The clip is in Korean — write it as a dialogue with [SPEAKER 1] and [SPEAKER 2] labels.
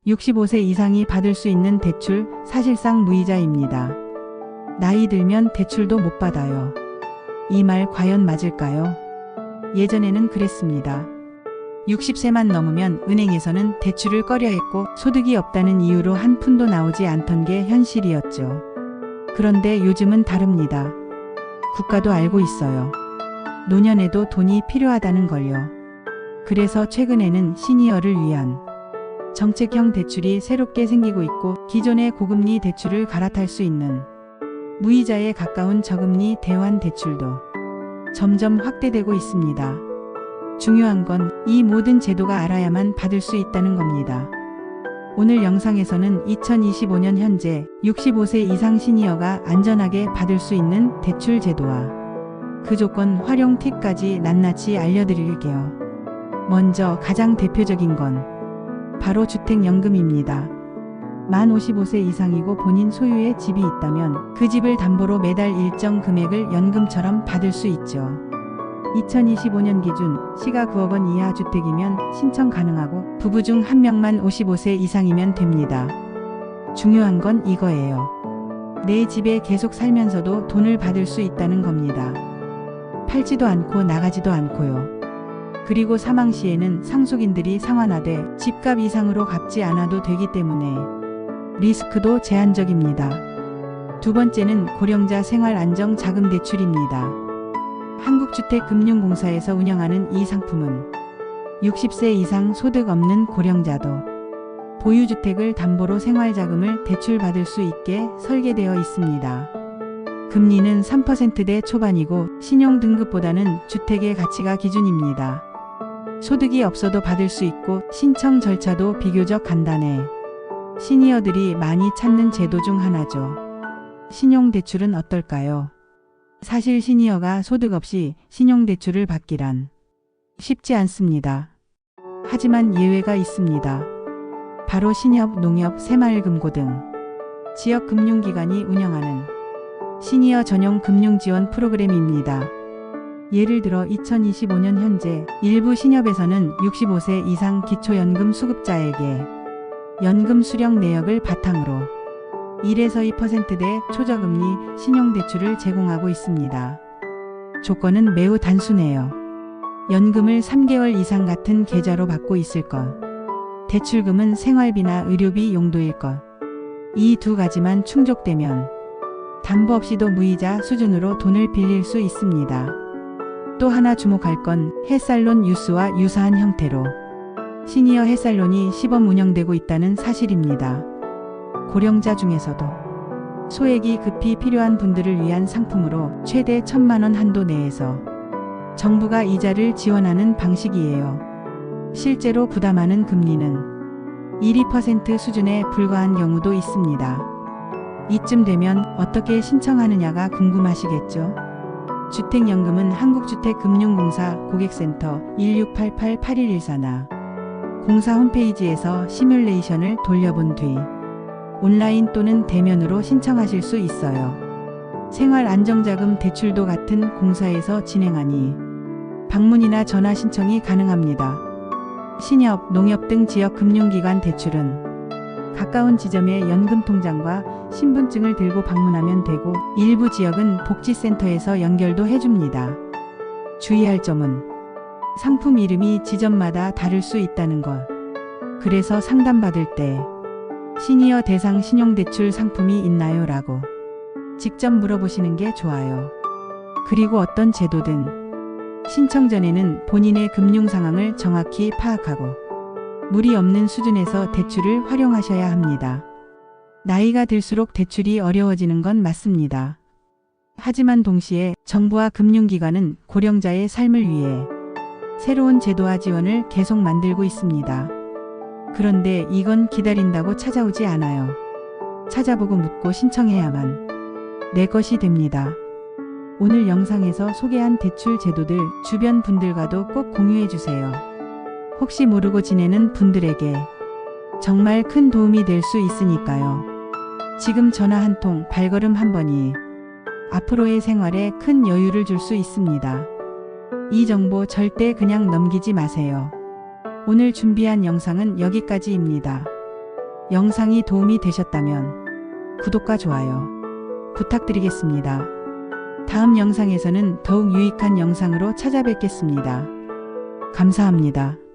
[SPEAKER 1] 65세 이상이 받을 수 있는 대출 사실상 무이자입니다. 나이 들면 대출도 못 받아요. 이 말 과연 맞을까요? 예전에는 그랬습니다. 60세만 넘으면 은행에서는 대출을 꺼려했고 소득이 없다는 이유로 한 푼도 나오지 않던 게 현실이었죠. 그런데 요즘은 다릅니다. 국가도 알고 있어요. 노년에도 돈이 필요하다는 걸요. 그래서 최근에는 시니어를 위한 정책형 대출이 새롭게 생기고 있고 기존의 고금리 대출을 갈아탈 수 있는 무이자에 가까운 저금리 대환 대출도 점점 확대되고 있습니다. 중요한 건 이 모든 제도가 알아야만 받을 수 있다는 겁니다. 오늘 영상에서는 2025년 현재 65세 이상 시니어가 안전하게 받을 수 있는 대출 제도와 그 조건 활용 팁까지 낱낱이 알려드릴게요. 먼저 가장 대표적인 건 바로 주택연금입니다. 만 55세 이상이고 본인 소유의 집이 있다면 그 집을 담보로 매달 일정 금액을 연금처럼 받을 수 있죠. 2025년 기준 시가 9억 원 이하 주택이면 신청 가능하고 부부 중 한 명만 55세 이상이면 됩니다. 중요한 건 이거예요. 내 집에 계속 살면서도 돈을 받을 수 있다는 겁니다. 팔지도 않고 나가지도 않고요. 그리고 사망 시에는 상속인들이 상환하되 집값 이상으로 갚지 않아도 되기 때문에 리스크도 제한적입니다. 두 번째는 고령자 생활안정자금대출입니다. 한국주택금융공사에서 운영하는 이 상품은 60세 이상 소득 없는 고령자도 보유주택을 담보로 생활자금을 대출받을 수 있게 설계되어 있습니다. 금리는 3%대 초반이고 신용등급보다는 주택의 가치가 기준입니다. 소득이 없어도 받을 수 있고 신청 절차도 비교적 간단해 시니어들이 많이 찾는 제도 중 하나죠. 신용대출은 어떨까요? 사실 시니어가 소득 없이 신용대출을 받기란 쉽지 않습니다. 하지만 예외가 있습니다. 바로 신협, 농협, 새마을금고 등 지역금융기관이 운영하는 시니어 전용 금융지원 프로그램입니다. 예를 들어 2025년 현재 일부 신협에서는 65세 이상 기초연금 수급자에게 연금 수령 내역을 바탕으로 1에서 2%대 초저금리 신용대출을 제공하고 있습니다. 조건은 매우 단순해요. 연금을 3개월 이상 같은 계좌로 받고 있을 것. 대출금은 생활비나 의료비 용도일 것. 이 두 가지만 충족되면 담보 없이도 무이자 수준으로 돈을 빌릴 수 있습니다. 또 하나 주목할 건 햇살론 유스와 유사한 형태로 시니어 햇살론이 시범 운영되고 있다는 사실입니다. 고령자 중에서도 소액이 급히 필요한 분들을 위한 상품으로 최대 1,000만 원 한도 내에서 정부가 이자를 지원하는 방식이에요. 실제로 부담하는 금리는 1~2% 수준에 불과한 경우도 있습니다. 이쯤 되면 어떻게 신청하느냐가 궁금하시겠죠? 주택연금은 한국주택금융공사 고객센터 1688-8114나 공사 홈페이지에서 시뮬레이션을 돌려본 뒤 온라인 또는 대면으로 신청하실 수 있어요. 생활안정자금 대출도 같은 공사에서 진행하니 방문이나 전화 신청이 가능합니다. 신협, 농협 등 지역 금융기관 대출은 가까운 지점의 연금통장과 신분증을 들고 방문하면 되고 일부 지역은 복지센터에서 연결도 해줍니다. 주의할 점은 상품 이름이 지점마다 다를 수 있다는 것. 그래서 상담받을 때 시니어 대상 신용대출 상품이 있나요? 라고 직접 물어보시는 게 좋아요. 그리고 어떤 제도든 신청 전에는 본인의 금융 상황을 정확히 파악하고 무리 없는 수준에서 대출을 활용하셔야 합니다. 나이가 들수록 대출이 어려워지는 건 맞습니다. 하지만 동시에 정부와 금융기관은 고령자의 삶을 위해 새로운 제도와 지원을 계속 만들고 있습니다. 그런데 이건 기다린다고 찾아오지 않아요. 찾아보고 묻고 신청해야만 내 것이 됩니다. 오늘 영상에서 소개한 대출 제도들 주변 분들과도 꼭 공유해주세요. 혹시 모르고 지내는 분들에게 정말 큰 도움이 될 수 있으니까요. 지금 전화 한 통, 발걸음 한 번이 앞으로의 생활에 큰 여유를 줄 수 있습니다. 이 정보 절대 그냥 넘기지 마세요. 오늘 준비한 영상은 여기까지입니다. 영상이 도움이 되셨다면 구독과 좋아요 부탁드리겠습니다. 다음 영상에서는 더욱 유익한 영상으로 찾아뵙겠습니다. 감사합니다.